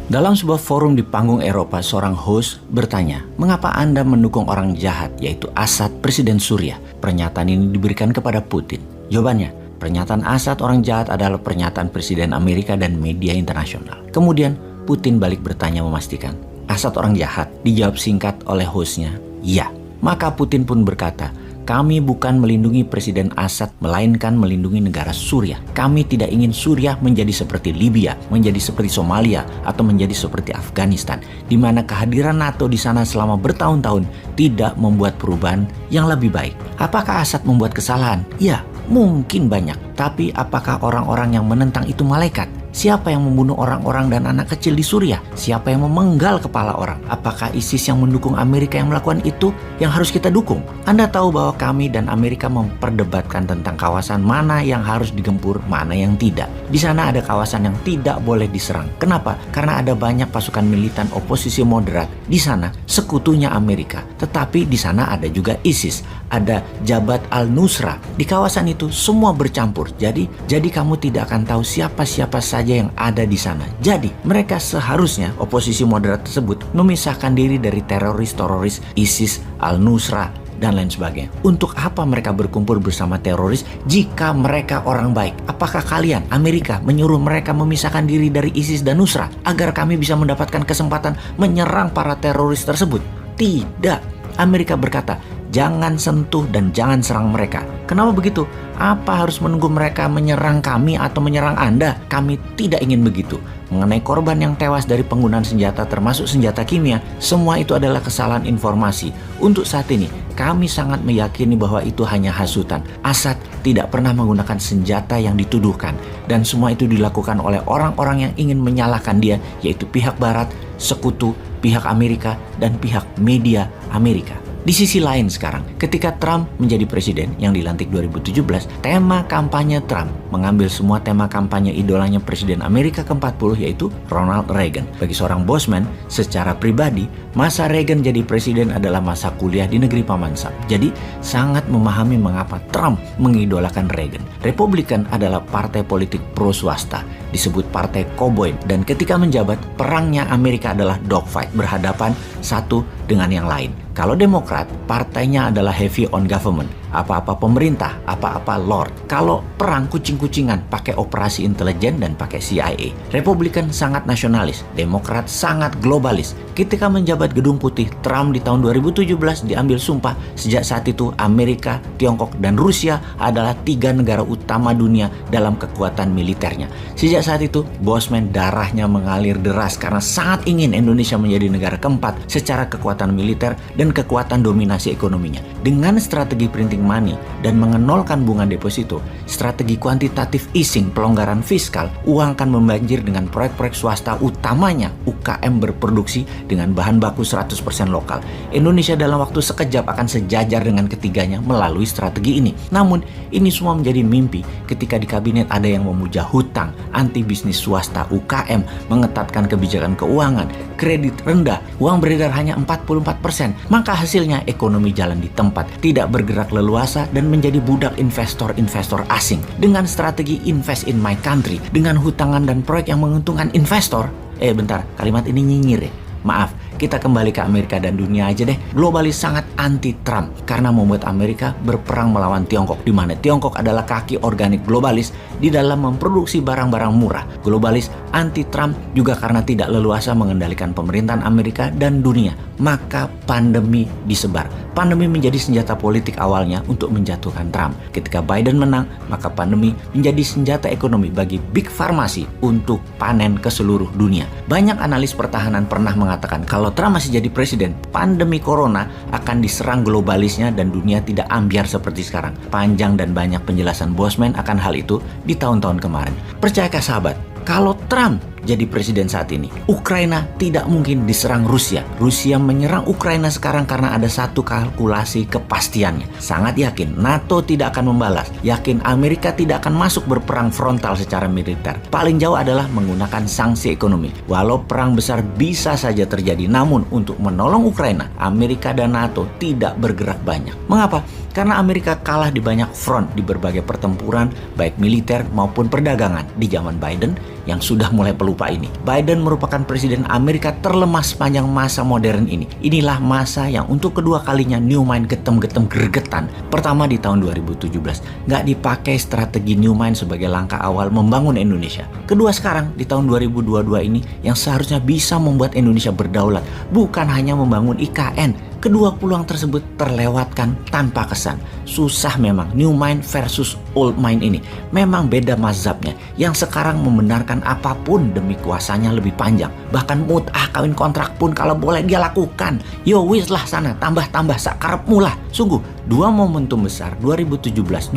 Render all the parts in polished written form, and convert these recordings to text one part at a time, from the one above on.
Dalam sebuah forum di panggung Eropa, seorang host bertanya, "Mengapa Anda mendukung orang jahat, yaitu Assad, Presiden Suriah?" Pernyataan ini diberikan kepada Putin. Jawabannya, pernyataan Assad orang jahat adalah pernyataan Presiden Amerika dan media internasional. Kemudian, Putin balik bertanya memastikan, "Assad orang jahat?" Dijawab singkat oleh hostnya, "Ya." Maka Putin pun berkata, "Kami bukan melindungi Presiden Assad, melainkan melindungi negara Suriah. Kami tidak ingin Suriah menjadi seperti Libya, menjadi seperti Somalia, atau menjadi seperti Afghanistan, di mana kehadiran NATO di sana selama bertahun-tahun tidak membuat perubahan yang lebih baik." Apakah Assad membuat kesalahan? Ya, mungkin banyak. Tapi apakah orang-orang yang menentang itu malaikat? Siapa yang membunuh orang-orang dan anak kecil di Suriah? Siapa yang memenggal kepala orang? Apakah ISIS yang mendukung Amerika yang melakukan itu yang harus kita dukung? Anda tahu bahwa kami dan Amerika memperdebatkan tentang kawasan mana yang harus digempur, mana yang tidak. Di sana ada kawasan yang tidak boleh diserang. Kenapa? Karena ada banyak pasukan militan oposisi moderat. Di sana sekutunya Amerika. Tetapi di sana ada juga ISIS, ada Jabhat al-Nusra. Di kawasan itu semua bercampur. Jadi kamu tidak akan tahu siapa-siapa saja yang ada di sana. Jadi mereka seharusnya, oposisi moderat tersebut, memisahkan diri dari teroris-teroris ISIS, al-Nusra, dan lain sebagainya. Untuk apa mereka berkumpul bersama teroris jika mereka orang baik? Apakah kalian, Amerika, menyuruh mereka memisahkan diri dari ISIS dan Nusra agar kami bisa mendapatkan kesempatan menyerang para teroris tersebut? Tidak. Amerika berkata, jangan sentuh dan jangan serang mereka. Kenapa begitu? Apa harus menunggu mereka menyerang kami atau menyerang Anda? Kami tidak ingin begitu. Mengenai korban yang tewas dari penggunaan senjata termasuk senjata kimia, semua itu adalah kesalahan informasi. Untuk saat ini, kami sangat meyakini bahwa itu hanya hasutan. Assad tidak pernah menggunakan senjata yang dituduhkan. Dan semua itu dilakukan oleh orang-orang yang ingin menyalahkan dia, yaitu pihak Barat, sekutu, pihak Amerika, dan pihak media Amerika. Di sisi lain sekarang, ketika Trump menjadi presiden yang dilantik 2017, tema kampanye Trump mengambil semua tema kampanye idolanya Presiden Amerika ke-40 yaitu Ronald Reagan. Bagi seorang Bosman, secara pribadi, masa Reagan jadi presiden adalah masa kuliah di negeri Paman Sam. Jadi, sangat memahami mengapa Trump mengidolakan Reagan. Republikan adalah partai politik pro swasta, disebut partai koboi, dan ketika menjabat, perangnya Amerika adalah dogfight, berhadapan satu dengan yang lain. Kalau Demokrat, partainya adalah heavy on government. Apa-apa pemerintah, apa-apa lord. Kalau perang kucing-kucingan, pakai operasi intelijen dan pakai CIA. Republikan sangat nasionalis, Demokrat sangat globalis. Ketika menjabat Gedung Putih, Trump di tahun 2017 diambil sumpah. Sejak saat itu, Amerika, Tiongkok, dan Rusia adalah 3 negara utama dunia dalam kekuatan militernya. Sejak saat itu, Bosman darahnya mengalir deras karena sangat ingin Indonesia menjadi negara keempat secara kekuatan militer dan kekuatan dominasi ekonominya. Dengan strategi printing money dan mengenolkan bunga deposito, strategi kuantitatif easing, pelonggaran fiskal, uang akan membanjir dengan proyek-proyek swasta, utamanya UKM berproduksi dengan bahan baku 100% lokal. Indonesia dalam waktu sekejap akan sejajar dengan ketiganya melalui strategi ini. Namun, ini semua menjadi mimpi ketika di kabinet ada yang memuja hutang, anti bisnis swasta, UKM, mengetatkan kebijakan keuangan, kredit rendah, uang beredar hanya 44%. Maka hasilnya ekonomi jalan di tempat, tidak bergerak leluasa dan menjadi budak investor-investor asing. Dengan strategi invest in my country, dengan hutangan dan proyek yang menguntungkan investor. Bentar, kalimat ini nyinyir ya. Maaf, kita kembali ke Amerika dan dunia aja deh. Globalis sangat anti-Trump karena membuat Amerika berperang melawan Tiongkok, di mana Tiongkok adalah kaki organik globalis di dalam memproduksi barang-barang murah. Globalis anti-Trump juga karena tidak leluasa mengendalikan pemerintahan Amerika dan dunia. Maka pandemi disebar. Pandemi menjadi senjata politik awalnya untuk menjatuhkan Trump. Ketika Biden menang, maka pandemi menjadi senjata ekonomi bagi Big Pharmacy untuk panen ke seluruh dunia. Banyak analis pertahanan pernah mengatakan kalau Trump masih jadi presiden, pandemi corona akan diserang globalisnya dan dunia tidak ambyar seperti sekarang. Panjang dan banyak penjelasan Bosman akan hal itu di tahun-tahun kemarin. Percayakah sahabat, kalau Trump jadi presiden saat ini, Ukraina tidak mungkin diserang Rusia. Rusia menyerang Ukraina sekarang karena ada satu kalkulasi kepastiannya. Sangat yakin NATO tidak akan membalas. Yakin Amerika tidak akan masuk berperang frontal secara militer. Paling jauh adalah menggunakan sanksi ekonomi. Walau perang besar bisa saja terjadi, namun untuk menolong Ukraina, Amerika dan NATO tidak bergerak banyak. Mengapa? Karena Amerika kalah di banyak front di berbagai pertempuran, baik militer maupun perdagangan. Di zaman Biden, yang sudah mulai pelupa ini. Biden merupakan presiden Amerika terlemah sepanjang masa modern ini. Inilah masa yang untuk kedua kalinya Newmind getem-getem gregetan. Pertama di tahun 2017, nggak dipakai strategi Newmind sebagai langkah awal membangun Indonesia. Kedua sekarang di tahun 2022 ini yang seharusnya bisa membuat Indonesia berdaulat, bukan hanya membangun IKN. Kedua peluang tersebut terlewatkan tanpa kesan. Susah memang Newmind versus Old Mind ini. Memang beda mazhabnya. Yang sekarang membenarkan apapun demi kuasanya lebih panjang. Bahkan mut'ah kawin kontrak pun kalau boleh dia lakukan. Yo wis lah sana, tambah-tambah sakarepmu lah. Sungguh, dua momentum besar 2017-2022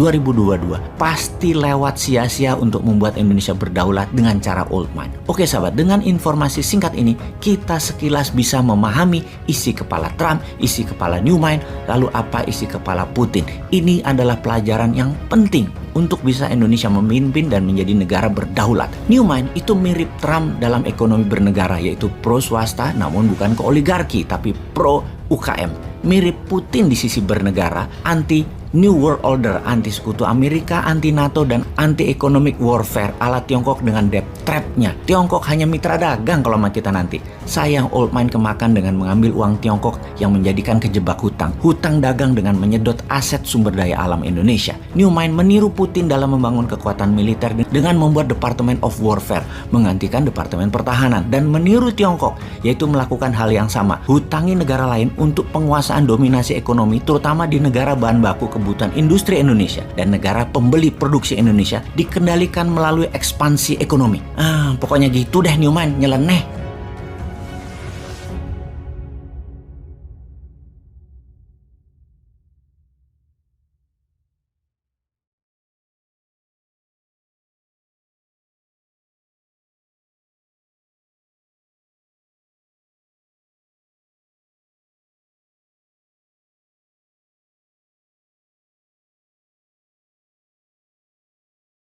pasti lewat sia-sia untuk membuat Indonesia berdaulat dengan cara Old Mind. Oke sahabat, dengan informasi singkat ini kita sekilas bisa memahami isi kepala Trump, isi kepala Newmind, lalu apa isi kepala Putin. Ini adalah pelajaran yang penting untuk bisa Indonesia memimpin dan menjadi negara berdaulat. Newmind itu mirip Trump dalam ekonomi bernegara, yaitu pro swasta namun bukan ke oligarki tapi pro UKM. Mirip Putin di sisi bernegara, anti New World Order, anti sekutu Amerika, anti NATO, dan anti economic warfare ala Tiongkok dengan debt trap-nya. Tiongkok hanya mitra dagang kalau sama kita nanti. Sayang Old Mind kemakan dengan mengambil uang Tiongkok yang menjadikan kejebak hutang. Hutang dagang dengan menyedot aset sumber daya alam Indonesia. New Mind meniru Putin dalam membangun kekuatan militer dengan membuat Department of Warfare, menggantikan Departemen Pertahanan, dan meniru Tiongkok, yaitu melakukan hal yang sama. Hutangi negara lain untuk penguasaan dominasi ekonomi, terutama di negara bahan baku kebutuhan industri Indonesia dan negara pembeli produksi Indonesia dikendalikan melalui ekspansi ekonomi. Pokoknya gitu deh Newmind, nyeleneh.